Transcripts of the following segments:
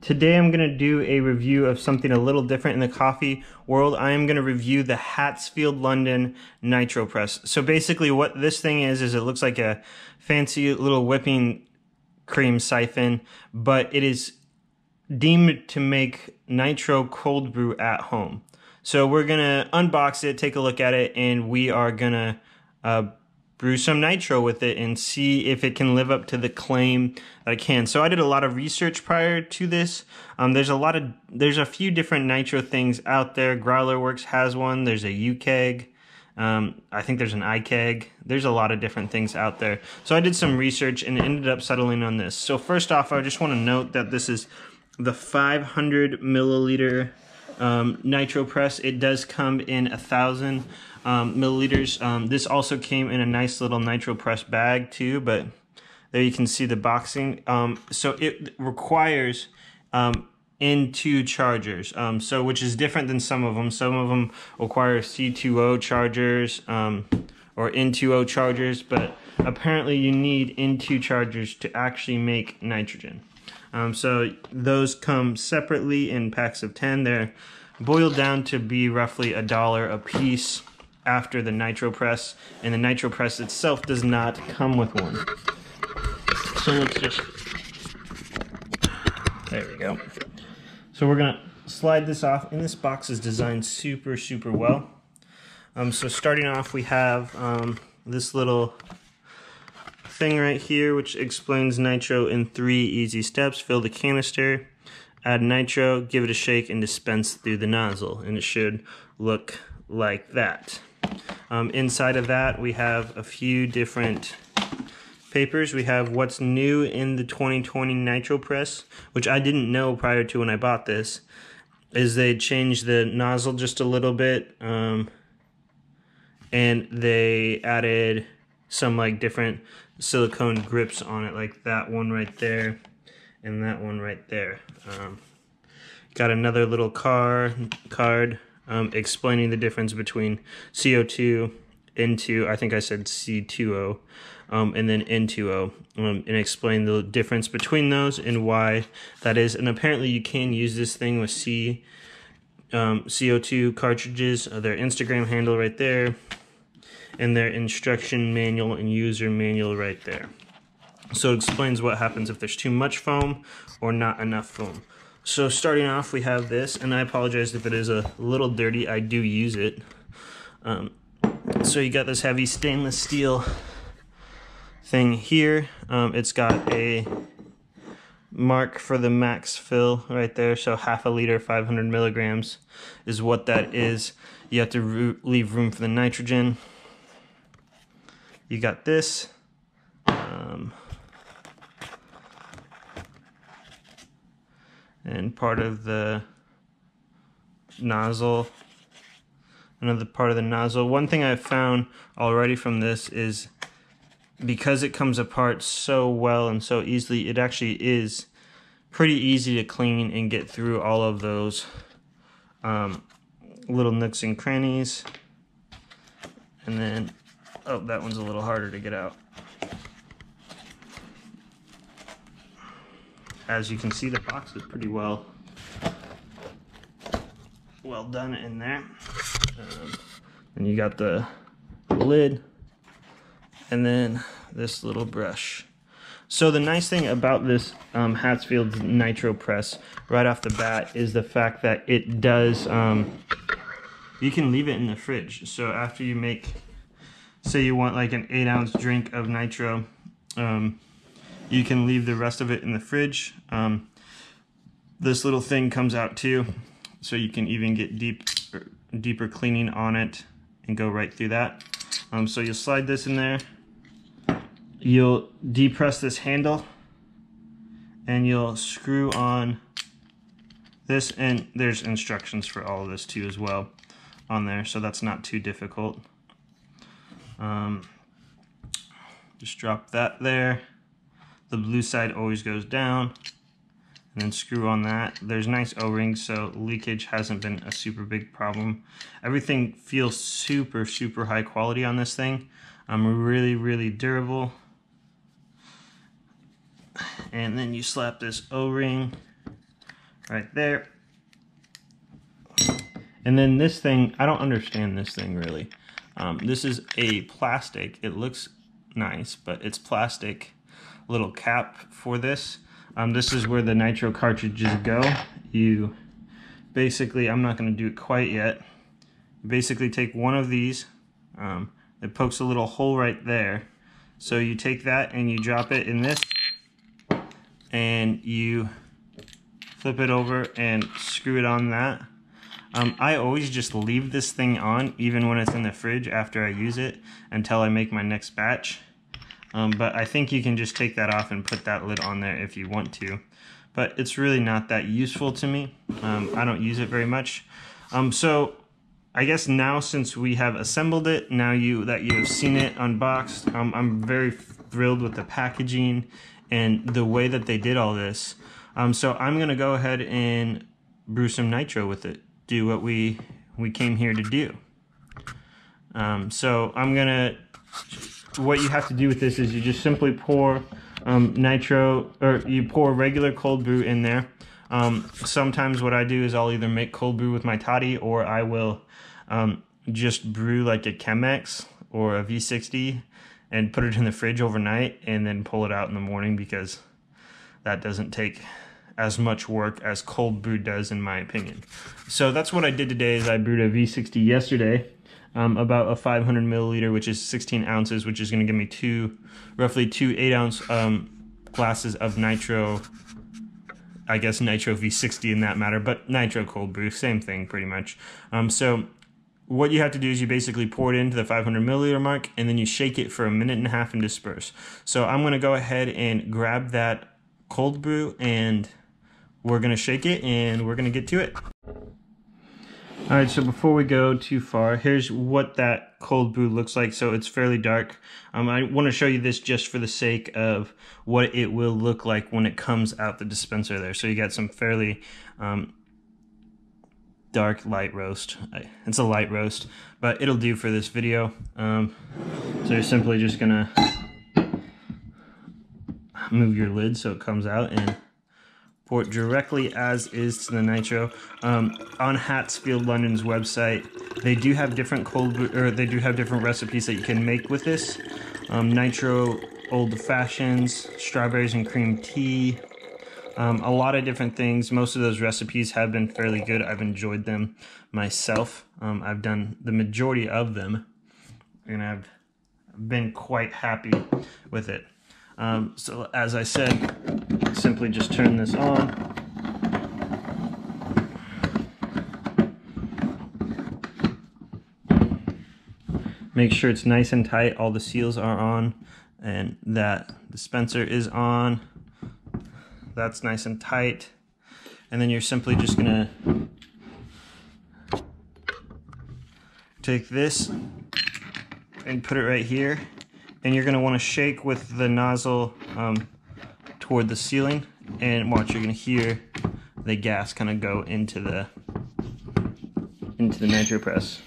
Today I'm going to do a review of something a little different in the coffee world. I am going to review the Hatfield London Nitropress. So basically what this thing is it looks like a fancy little whipping cream siphon, but it is deemed to make nitro cold brew at home. So we're going to unbox it, take a look at it, and we are going to brew some nitro with it and see if it can live up to the claim that it can. So I did a lot of research prior to this. There's a few different nitro things out there. Growlerworks has one. There's a UKEG. I think there's an iKeg. There's a lot of different things out there. So I did some research and ended up settling on this. So first off, I just want to note that this is the 500 milliliter Nitropress. It does come in 1,000 milliliters. This also came in a nice little Nitropress bag too, but there you can see the boxing. So it requires N2 chargers, which is different than some of them. Some of them require C2O chargers or N2O chargers, but apparently you need N2 chargers to actually make nitrogen. So those come separately in packs of 10. They're boiled down to be roughly $1 a piece after the Nitropress, and the Nitropress itself does not come with one. So let's just, there we go. So we're gonna slide this off, and this box is designed super well. So starting off, we have this little thing right here which explains nitro in 3 easy steps. Fill the canister, add nitro, give it a shake, and dispense through the nozzle, and it should look like that. Inside of that we have a few different papers. We have what's new in the 2020 Nitropress, which I didn't know prior to when I bought this, is they changed the nozzle just a little bit, and they added some like different silicone grips on it, like that one right there and that one right there. Got another little card explaining the difference between CO2, N2, I think I said C2O, and then N2O, and explain the difference between those and why that is. And apparently you can use this thing with CO2 cartridges. Their Instagram handle right there, and their instruction manual and user manual right there. So it explains what happens if there's too much foam or not enough foam. So starting off, we have this, and I apologize if it is a little dirty. I do use it. So you got this heavy stainless steel thing here. It's got a mark for the max fill right there. So half a liter, 500 milligrams is what that is. You have to leave room for the nitrogen. You got this. And part of the nozzle, another part of the nozzle. One thing I've found already from this is because it comes apart so well and so easily, it actually is pretty easy to clean and get through all of those little nooks and crannies. And then, oh, that one's a little harder to get out. As you can see, the box is pretty well done in there. And you got the lid, and then this little brush. So the nice thing about this Hatfield Nitropress right off the bat is the fact that it does, you can leave it in the fridge. So after you make, say you want like an 8-ounce drink of nitro, you can leave the rest of it in the fridge. This little thing comes out too, so you can even get deeper cleaning on it and go right through that. So you'll slide this in there, you'll depress this handle, and you'll screw on this, and there's instructions for all of this too as well on there, so that's not too difficult. Just drop that there. The blue side always goes down, and then screw on that. There's nice O-rings, so leakage hasn't been a super big problem. Everything feels super high quality on this thing. Really durable. And then you slap this O-ring right there. And then this thing, I don't understand this thing really. This is a plastic. It looks nice, but it's plastic little cap for this. This is where the nitro cartridges go. You basically, I'm not going to do it quite yet. You basically take one of these. It pokes a little hole right there. So you take that and you drop it in this, and you flip it over and screw it on that. I always just leave this thing on even when it's in the fridge after I use it until I make my next batch. But I think you can just take that off and put that lid on there if you want to. But it's really not that useful to me. I don't use it very much. So I guess now, since we have assembled it, now that you have seen it unboxed, I'm very thrilled with the packaging and the way that they did all this. So I'm gonna go ahead and brew some nitro with it. Do what we came here to do. So what you have to do with this is you just simply pour nitro, or you pour regular cold brew in there. Sometimes what I do is I'll either make cold brew with my toddy, or I will just brew like a Chem X or a V60 and put it in the fridge overnight and then pull it out in the morning, because that doesn't take as much work as cold brew does, in my opinion. So that's what I did today. Is I brewed a V60 yesterday, about a 500 milliliter, which is 16 ounces, which is going to give me roughly two 8-ounce glasses of nitro. I guess nitro V60 in that matter, but nitro cold brew, same thing pretty much. So what you have to do is you basically pour it into the 500 milliliter mark, and then you shake it for 1.5 minutes and disperse. So I'm going to go ahead and grab that cold brew, and we're going to shake it, and we're going to get to it. Alright, so before we go too far, here's what that cold brew looks like. So it's fairly dark. I want to show you this just for the sake of what it will look like when it comes out the dispenser there. So you got some fairly dark light roast. It's a light roast, but it'll do for this video. So you're simply just going to move your lid so it comes out and pour it directly as is to the nitro. On Hatfield London's website, they do have different they do have different recipes that you can make with this. Nitro old fashions, strawberries and cream tea, a lot of different things. Most of those recipes have been fairly good. I've enjoyed them myself. I've done the majority of them, and I've been quite happy with it. So as I said, simply just turn this on. Make sure it's nice and tight, all the seals are on, and that dispenser is on. That's nice and tight. And then you're simply just gonna take this and put it right here, and you're gonna wanna shake with the nozzle toward the ceiling, and watch, you're gonna hear the gas kind of go into the Nitropress.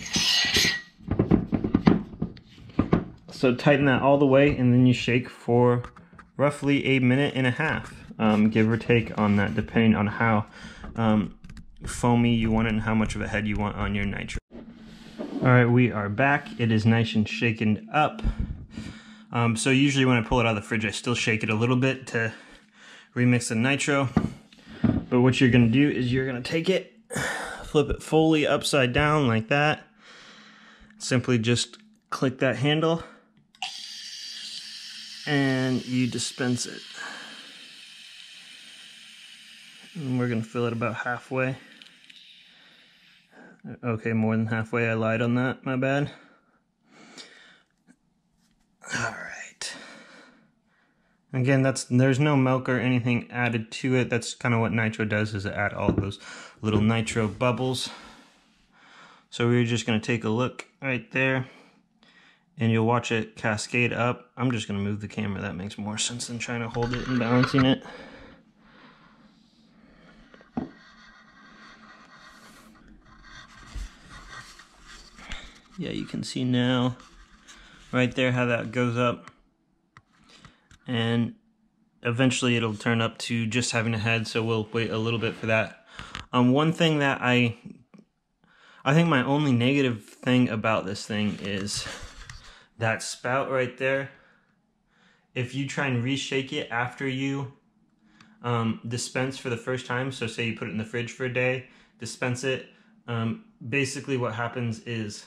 So tighten that all the way, and then you shake for roughly 1.5 minutes, give or take on that, depending on how foamy you want it and how much of a head you want on your nitro. Alright, we are back. It is nice and shaken up. So usually when I pull it out of the fridge, I still shake it a little bit to remix the nitro. But what you're going to do is you're going to take it, flip it fully upside down like that. Simply just click that handle, and you dispense it. And we're going to fill it about halfway. Okay, more than halfway. I lied on that. My bad. Alright. Again, there's no milk or anything added to it. That's kind of what nitro does, is it add all those little nitro bubbles. So we're just going to take a look right there, and you'll watch it cascade up. I'm just going to move the camera. That makes more sense than trying to hold it and balancing it. Yeah, you can see now right there how that goes up, and eventually it'll turn up to just having a head, so we'll wait a little bit for that One thing that I think my only negative thing about this thing is that spout right there. If you try and reshake it after you dispense for the first time, so say you put it in the fridge for a day, dispense it, basically what happens is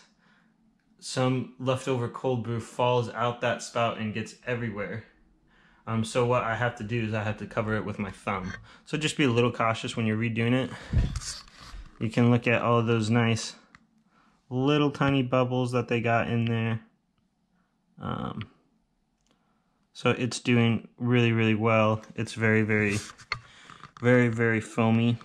some leftover cold brew falls out that spout and gets everywhere. So what I have to do is I have to cover it with my thumb. So just be a little cautious when you're redoing it. You can look at all of those nice little tiny bubbles that they got in there. So it's doing really, really well. It's very, very, very, very foamy.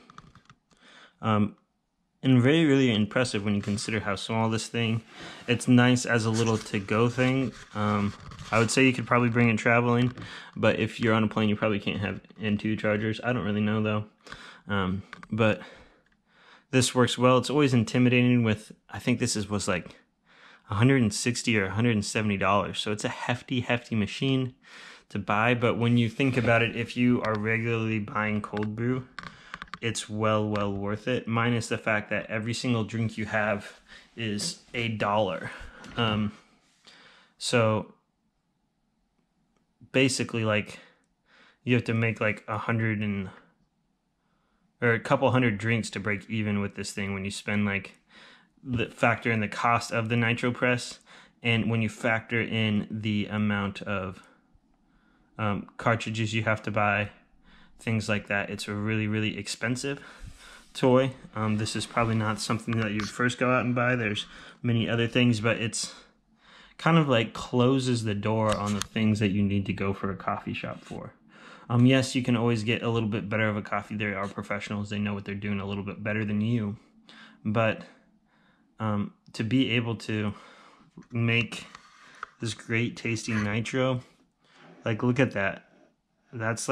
And very, really impressive when you consider how small this thing. It's nice as a little to-go thing. I would say you could probably bring it traveling, but if you're on a plane, you probably can't have N2 chargers. I don't really know though. But this works well. It's always intimidating with, I think this was like $160 or $170. So it's a hefty machine to buy. But when you think about it, if you are regularly buying cold brew, it's well worth it, minus the fact that every single drink you have is $1. So basically, like, you have to make like a couple hundred drinks to break even with this thing when you spend like factor in the cost of the Nitropress, and when you factor in the amount of cartridges you have to buy, things like that. It's a really expensive toy. This is probably not something that you'd first go out and buy. There's many other things, but it's kind of like closes the door on the things that you need to go for a coffee shop for. Yes, you can always get a little bit better of a coffee. There are professionals, they know what they're doing a little bit better than you. But to be able to make this great tasting nitro, like, look at that. That's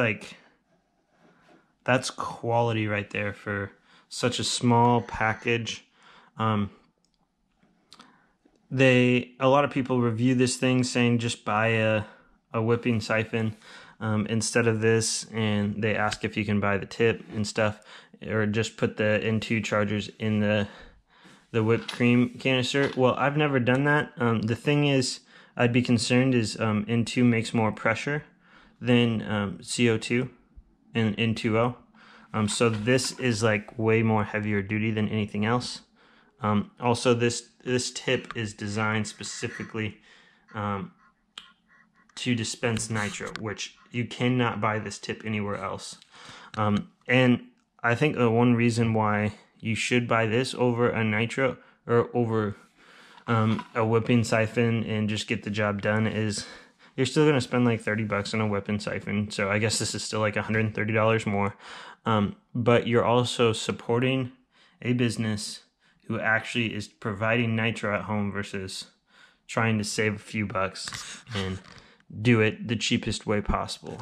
quality right there for such a small package. A lot of people review this thing saying just buy a whipping siphon instead of this, and they ask if you can buy the tip and stuff, or just put the N2 chargers in the whipped cream canister. Well, I've never done that. The thing is, I'd be concerned is N2 makes more pressure than CO2 and N2O. So this is like way more heavier duty than anything else. Also, this tip is designed specifically to dispense nitro, which you cannot buy this tip anywhere else. And I think the one reason why you should buy this over a nitro or over a whipping siphon and just get the job done is you're still going to spend like $30 on a whipping siphon. So I guess this is still like $130 more. But you're also supporting a business who actually is providing nitro at home versus trying to save a few bucks and do it the cheapest way possible.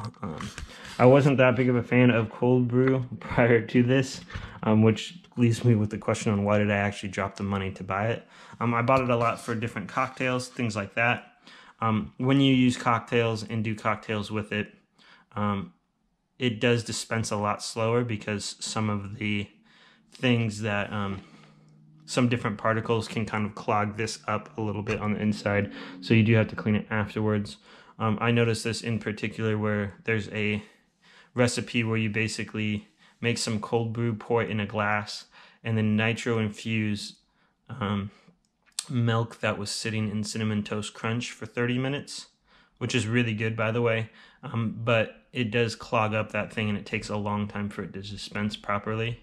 I wasn't that big of a fan of cold brew prior to this, which leaves me with the question on why did I actually drop the money to buy it. I bought it a lot for different cocktails, things like that. When you use cocktails and do cocktails with it, it does dispense a lot slower because some of the things that some different particles can kind of clog this up a little bit on the inside, so you do have to clean it afterwards. I noticed this in particular where there's a recipe where you basically make some cold brew, pour it in a glass, and then nitro infuse milk that was sitting in Cinnamon Toast Crunch for 30 minutes, which is really good, by the way, but it does clog up that thing and it takes a long time for it to dispense properly,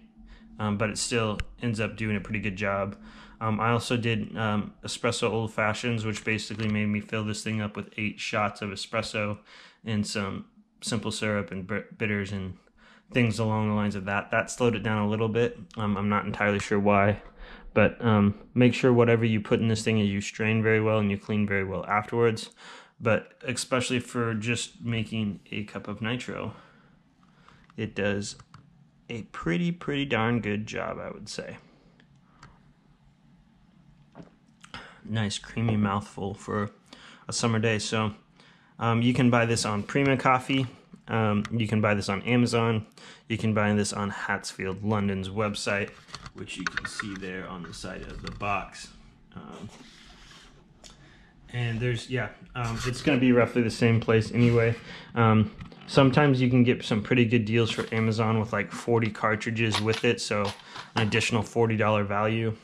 but it still ends up doing a pretty good job. I also did espresso old fashions, which basically made me fill this thing up with 8 shots of espresso and some simple syrup and bitters and things along the lines of that. That slowed it down a little bit. I'm not entirely sure why, but make sure whatever you put in this thing is you strain very well and you clean very well afterwards. But especially for just making a cup of nitro, it does a pretty darn good job, I would say. Nice creamy mouthful for a summer day. So you can buy this on Prima Coffee. You can buy this on Amazon. You can buy this on Hatfield London's website, which you can see there on the side of the box. And there's, it's going to be roughly the same place anyway. Sometimes you can get some pretty good deals for Amazon with like 40 cartridges with it, so an additional $40 value.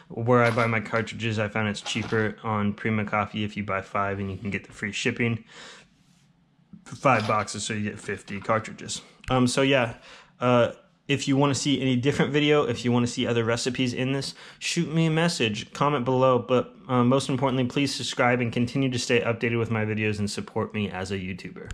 Where I buy my cartridges, I found it's cheaper on Prima Coffee if you buy 5, and you can get the free shipping for 5 boxes, so you get 50 cartridges. If you want to see any different video, if you want to see other recipes in this, shoot me a message, comment below, but most importantly, please subscribe and continue to stay updated with my videos and support me as a YouTuber.